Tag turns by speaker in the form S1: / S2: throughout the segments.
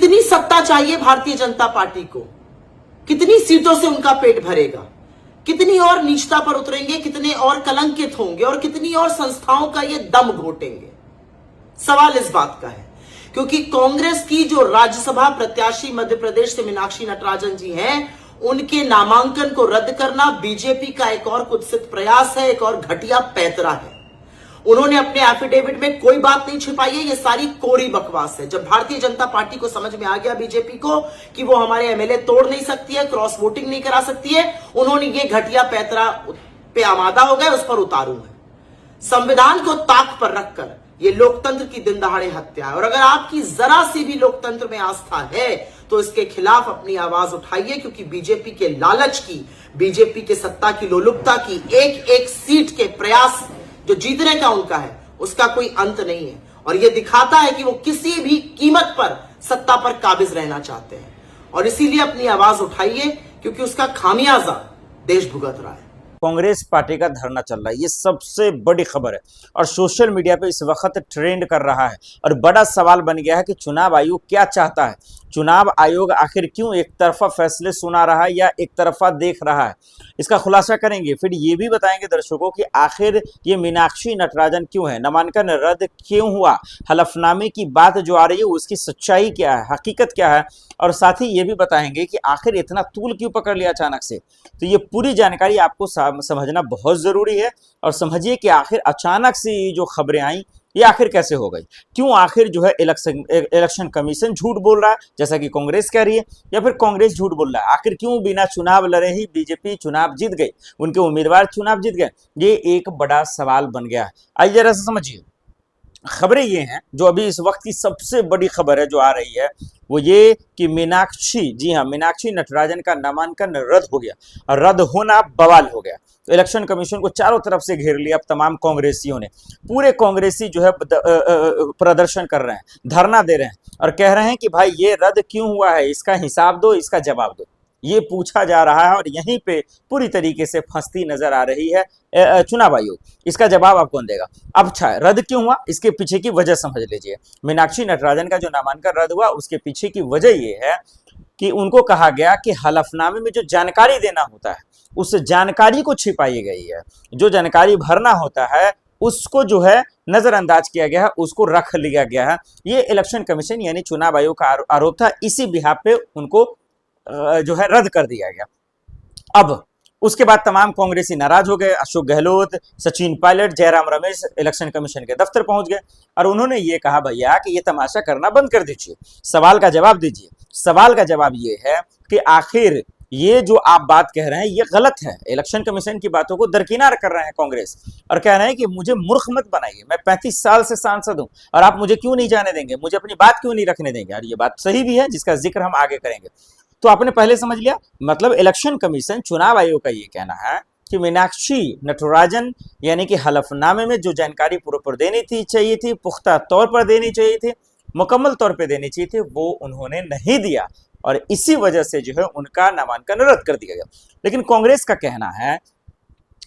S1: कितनी सत्ता चाहिए भारतीय जनता पार्टी को, कितनी सीटों से उनका पेट भरेगा, कितनी और नीचता पर उतरेंगे, कितने और कलंकित होंगे और कितनी और संस्थाओं का ये दम घोटेंगे। सवाल इस बात का है क्योंकि कांग्रेस की जो राज्यसभा प्रत्याशी मध्य प्रदेश से मीनाक्षी नटराजन जी हैं, उनके नामांकन को रद्द करना बीजेपी का एक और कुत्सित प्रयास है, एक और घटिया पैतरा है। उन्होंने अपने एफिडेविट में कोई बात नहीं छिपाई है, ये सारी कोरी बकवास है। जब भारतीय जनता पार्टी को समझ में आ गया बीजेपी को कि वो हमारे एमएलए तोड़ नहीं सकती है, क्रॉस वोटिंग नहीं करा सकती है, उन्होंने ये घटिया पैतरा पे आमादा हो गए, उस पर उतारू है। संविधान को ताक पर रखकर ये लोकतंत्र की दिन दहाड़े हत्या है और अगर आपकी जरा सी भी लोकतंत्र में आस्था है तो इसके खिलाफ अपनी आवाज उठाइए, क्योंकि बीजेपी के लालच की, बीजेपी के सत्ता की लोलुपता की, एक एक सीट के प्रयास जो जीतने का उनका है उसका कोई अंत नहीं है और यह दिखाता है कि वो किसी भी कीमत पर सत्ता पर काबिज रहना चाहते हैं और इसीलिए अपनी आवाज उठाइए, क्योंकि उसका खामियाजा देश भुगत रहा है।
S2: कांग्रेस पार्टी का धरना चल रहा है, ये सबसे बड़ी खबर है और सोशल मीडिया पे इस वक्त ट्रेंड कर रहा है और बड़ा सवाल बन गया है कि चुनाव आयोग क्या चाहता है। चुनाव आयोग आखिर क्यों एक तरफा फैसले सुना रहा है या एक तरफा देख रहा है, इसका खुलासा करेंगे। फिर ये भी बताएंगे दर्शकों कि आखिर ये मीनाक्षी नटराजन क्यों है, नामांकन रद्द क्यों हुआ, हलफनामे की बात जो आ रही है उसकी सच्चाई क्या है, हकीकत क्या है, और साथ ही ये भी बताएंगे कि आखिर इतना तूल क्यों पकड़ लिया अचानक से। तो ये पूरी जानकारी आपको समझना बहुत जरूरी है और समझिए कि आखिर अचानक से ये जो खबरें आई ये आखिर कैसे हो गई, क्यों आखिर जो है इलेक्शन कमीशन झूठ बोल रहा है जैसा कि कांग्रेस कह रही है, या फिर कांग्रेस झूठ बोल रहा है, आखिर क्यों बिना चुनाव लड़े ही बीजेपी चुनाव जीत गई, उनके उम्मीदवार चुनाव जीत गए। ये एक बड़ा सवाल बन गया है। आइए जरा से समझिए। खबरें ये हैं, जो अभी इस वक्त की सबसे बड़ी खबर है जो आ रही है वो ये कि मीनाक्षी, जी हाँ, मीनाक्षी नटराजन का नामांकन रद्द हो गया और रद्द होना बवाल हो गया। तो इलेक्शन कमीशन को चारों तरफ से घेर लिया अब तमाम कांग्रेसियों ने। पूरे कांग्रेसी जो है प्रदर्शन कर रहे हैं, धरना दे रहे हैं और कह रहे हैं कि भाई ये रद्द क्यों हुआ है, इसका हिसाब दो, इसका जवाब दो। ये पूछा जा रहा है और यहीं पे पूरी तरीके से फंसती नजर आ रही है चुनाव आयोग। इसका जवाब आप कौन देगा। अब अच्छा, रद्द क्यों हुआ, इसके पीछे की वजह समझ लीजिए। मीनाक्षी नटराजन का जो नामांकन रद्द हुआ उसके पीछे की वजह ये है कि उनको कहा गया कि हलफनामे में जो जानकारी देना होता है उस जानकारी को छिपाई गई है, जो जानकारी भरना होता है उसको जो है नजरअंदाज किया गया है, उसको रख लिया गया है। ये इलेक्शन कमीशन यानी चुनाव आयोग का आरोप था, इसी बिहाफ पे उनको जो है रद्द कर दिया गया। अब उसके बाद तमाम कांग्रेसी नाराज हो गए। अशोक गहलोत, सचिन पायलट, जयराम रमेश इलेक्शन कमीशन के दफ्तर पहुंच गए और उन्होंने ये कहा भैया कि ये तमाशा करना बंद कर दीजिए, सवाल का जवाब दीजिए। सवाल का जवाब ये है कि आखिर ये जो आप बात कह रहे हैं ये गलत है। इलेक्शन कमीशन की बातों को दरकिनार कर रहे हैं कांग्रेस और कह रहे हैं कि मुझे मूर्ख मत बनाइए, मैं 35 साल से सांसद हूं और आप मुझे क्यों नहीं जाने देंगे, मुझे अपनी बात क्यों नहीं रखने देंगे। और ये बात सही भी है जिसका जिक्र हम आगे करेंगे। तो आपने पहले समझ लिया, मतलब इलेक्शन कमीशन चुनाव आयोग का ये कहना है कि मीनाक्षी नटराजन यानी कि हलफनामे में जो जानकारी पूरे देनी थी, चाहिए थी, पुख्ता तौर पर देनी चाहिए थी, मुकम्मल तौर पे देनी चाहिए थी, वो उन्होंने नहीं दिया और इसी वजह से जो है उनका नामांकन रद्द कर दिया गया। लेकिन कांग्रेस का कहना है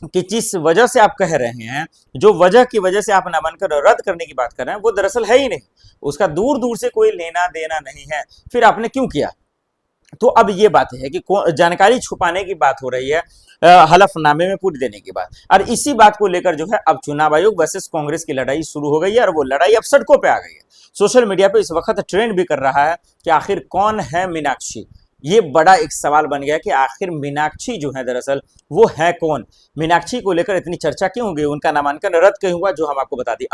S2: कि जिस वजह से आप कह रहे हैं, जो वजह की वजह से आप नामांकन रद्द करने की बात कर रहे हैं वो दरअसल है ही नहीं, उसका दूर दूर से कोई लेना देना नहीं है, फिर आपने क्यों किया। तो अब ये बात है कि जानकारी छुपाने की बात हो रही है हलफनामे में पूरी देने की बात, और इसी बात को लेकर जो है अब चुनाव आयोग वर्सेस कांग्रेस की लड़ाई शुरू हो गई है और वो लड़ाई अब सड़कों पे आ गई है। सोशल मीडिया पे इस वक्त ट्रेंड भी कर रहा है कि आखिर कौन है मीनाक्षी। ये बड़ा एक सवाल बन गया कि आखिर मीनाक्षी जो है दरअसल वो है कौन, मीनाक्षी को लेकर इतनी चर्चा क्यों हो गई, उनका नामांकन रद्द क्यों हुआ, जो हम आपको बता दी।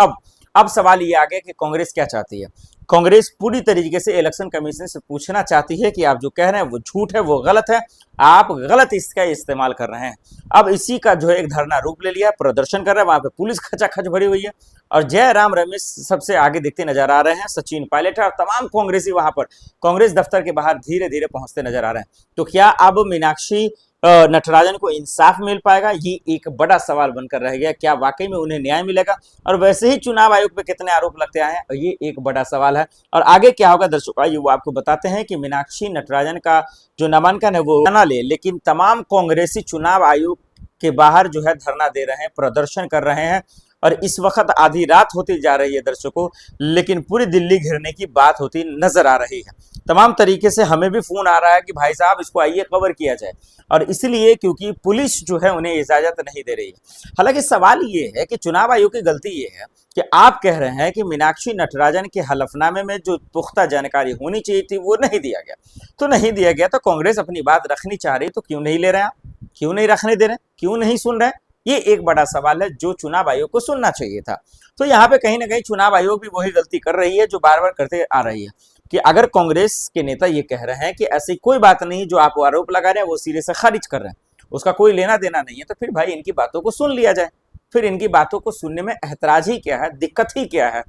S2: अब सवाल ये आ गया कि कांग्रेस क्या चाहती है। कांग्रेस पूरी तरीके से इलेक्शन कमीशन से पूछना चाहती है कि आप जो कह रहे हैं वो झूठ है, वो गलत है, आप गलत इसका इस्तेमाल कर रहे हैं। अब इसी का जो है एक धरना रूप ले लिया, प्रदर्शन कर रहे हैं, वहां पे पुलिस खचाखच भरी हुई है और जयराम रमेश सबसे आगे दिखते नजर आ रहे हैं, सचिन पायलट और तमाम कांग्रेसी वहां पर कांग्रेस दफ्तर के बाहर धीरे धीरे पहुंचते नजर आ रहे हैं। तो क्या अब मीनाक्षी नटराजन को इंसाफ मिल पाएगा, ये एक बड़ा सवाल बनकर रह गया। क्या वाकई में उन्हें न्याय मिलेगा, और वैसे ही चुनाव आयोग पे कितने आरोप लगते आए हैं, ये एक बड़ा सवाल है। और आगे क्या होगा दर्शकों, आइए वो आपको बताते हैं कि मीनाक्षी नटराजन का जो नामांकन है वो ना ले, लेकिन तमाम कांग्रेसी चुनाव आयोग के बाहर जो है धरना दे रहे हैं, प्रदर्शन कर रहे हैं और इस वक्त आधी रात होती जा रही है दर्शकों, लेकिन पूरी दिल्ली घिरने की बात होती नजर आ रही है। तमाम तरीके से हमें भी फोन आ रहा है कि भाई साहब इसको आइए कवर किया जाए, और इसलिए क्योंकि पुलिस जो है उन्हें इजाजत नहीं दे रही है। हालांकि सवाल ये है कि चुनाव आयोग की गलती ये है कि आप कह रहे हैं कि मीनाक्षी नटराजन के हलफनामे में जो पुख्ता जानकारी होनी चाहिए थी वो नहीं दिया गया, तो नहीं दिया गया तो कांग्रेस अपनी बात रखनी चाह रही तो क्यों नहीं ले रहे हैं आप, क्यों नहीं रखने दे रहे, क्यों नहीं सुन रहे? ये एक बड़ा सवाल है जो चुनाव आयोग को सुनना चाहिए था। तो यहाँ पे कहीं ना कहीं चुनाव आयोग भी वही गलती कर रही है जो बार बार करते आ रही है कि अगर कांग्रेस के नेता ये कह रहे हैं कि ऐसी कोई बात नहीं, जो आप आरोप लगा रहे हैं वो सिरे से खारिज कर रहे हैं, उसका कोई लेना देना नहीं है, तो फिर भाई इनकी बातों को सुन लिया जाए। फिर इनकी बातों को सुनने में एतराज ही क्या है, दिक्कत ही क्या है,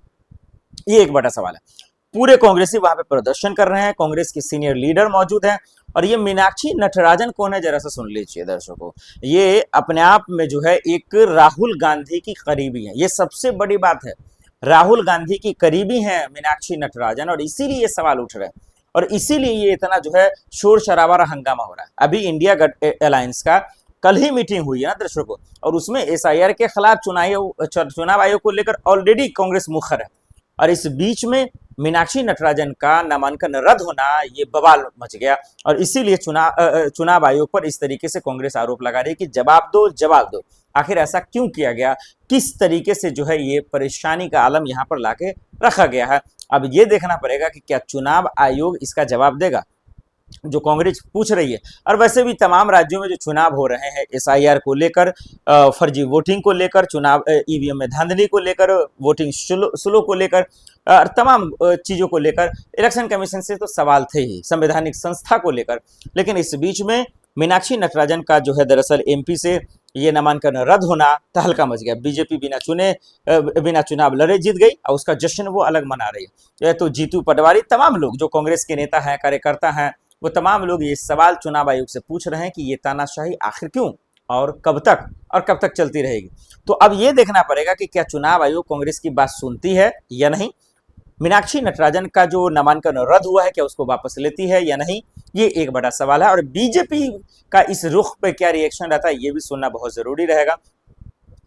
S2: ये एक बड़ा सवाल है। पूरे कांग्रेसी वहां पे प्रदर्शन कर रहे हैं, कांग्रेस के सीनियर लीडर मौजूद हैं, और ये मीनाक्षी नटराजन कौन है जरा सा सुन लीजिए दर्शकों। ये अपने आप में जो है एक राहुल गांधी की करीबी है, ये सबसे बड़ी बात है, राहुल गांधी की करीबी है मीनाक्षी नटराजन, और इसीलिए ये सवाल उठ रहे हैं और इसीलिए ये इतना जो है शोर शराबा और हंगामा हो रहा है। अभी इंडिया अलायंस का कल ही मीटिंग हुई है ना दर्शकों, और उसमें एसआईआर के खिलाफ चुनाव आयोग को लेकर ऑलरेडी कांग्रेस मुखर है, और इस बीच में मीनाक्षी नटराजन का नामांकन रद्द होना, ये बवाल मच गया, और इसीलिए चुनाव आयोग पर इस तरीके से कांग्रेस आरोप लगा रही है कि जवाब दो, जवाब दो, आखिर ऐसा क्यों किया गया, किस तरीके से जो है ये परेशानी का आलम यहाँ पर लाके रखा गया है। अब ये देखना पड़ेगा कि क्या चुनाव आयोग इसका जवाब देगा जो कांग्रेस पूछ रही है। और वैसे भी तमाम राज्यों में जो चुनाव हो रहे हैं एसआईआर को लेकर, फर्जी वोटिंग को लेकर, चुनाव ईवीएम में धांधली को लेकर, वोटिंग स्लो को लेकर, और तमाम चीजों को लेकर इलेक्शन कमीशन से तो सवाल थे ही, संवैधानिक संस्था को लेकर, लेकिन इस बीच में मीनाक्षी नटराजन का जो है दरअसल एमपी से ये नामांकन रद्द होना तहलका मच गया। बीजेपी बिना चुनाव लड़े जीत गई और उसका जश्न वो अलग मना रही है। तो जीतू पटवारी, तमाम लोग जो कांग्रेस के नेता हैं, कार्यकर्ता हैं, वो तमाम लोग ये सवाल चुनाव आयोग से पूछ रहे हैं कि ये तानाशाही आखिर क्यों और कब तक चलती रहेगी। तो अब ये देखना पड़ेगा कि क्या चुनाव आयोग कांग्रेस की बात सुनती है या नहीं, मीनाक्षी नटराजन का जो नामांकन रद्द हुआ है क्या उसको वापस लेती है या नहीं, ये एक बड़ा सवाल है। और बीजेपी का इस रुख पे क्या रिएक्शन रहता है ये भी सुनना बहुत जरूरी रहेगा।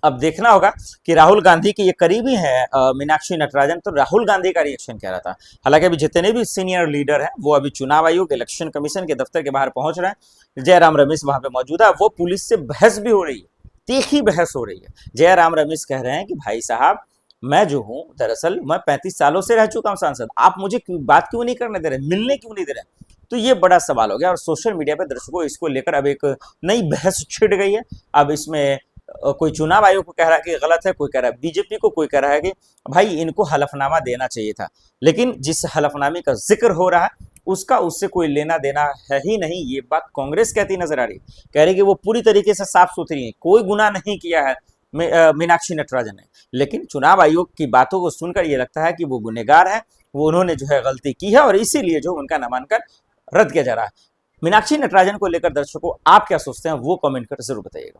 S2: अब देखना होगा कि राहुल गांधी के ये करीबी है मीनाक्षी नटराजन, तो राहुल गांधी का रिएक्शन क्या रहता है। हालांकि अभी जितने भी सीनियर लीडर हैं वो अभी चुनाव आयोग, इलेक्शन कमीशन के दफ्तर के बाहर पहुंच रहे हैं। जयराम रमेश वहां पे मौजूद है, वो पुलिस से बहस भी हो रही है, तीखी बहस हो रही है। जयराम रमेश कह रहे हैं कि भाई साहब मैं जो हूं दरअसल मैं 35 सालों से रह चुका हूं सांसद, आप मुझे बात क्यों नहीं करने दे रहे, मिलने क्यों नहीं दे रहे। तो ये बड़ा सवाल हो गया और सोशल मीडिया पे दर्शकों इसको लेकर अब एक नई बहस छिड़ गई है। अब इसमें कोई चुनाव आयोग को कह रहा है कि गलत है, कोई कह रहा है बीजेपी को, कोई कह रहा है कि भाई इनको हलफनामा देना चाहिए था, लेकिन जिस हलफनामे का जिक्र हो रहा है उसका उससे कोई लेना देना है ही नहीं। ये बात कांग्रेस कहती नजर आ रही है, कह रही कि वो पूरी तरीके से साफ सुथरी है, कोई गुनाह नहीं किया है मीनाक्षी नटराजन ने, लेकिन चुनाव आयोग की बातों को सुनकर ये लगता है कि वो गुनहगार है, वो उन्होंने जो है गलती की है और इसीलिए जो उनका नामांकन रद्द किया जा रहा है। मीनाक्षी नटराजन को लेकर दर्शकों आप क्या सोचते हैं वो कमेंट कर जरूर बताइएगा।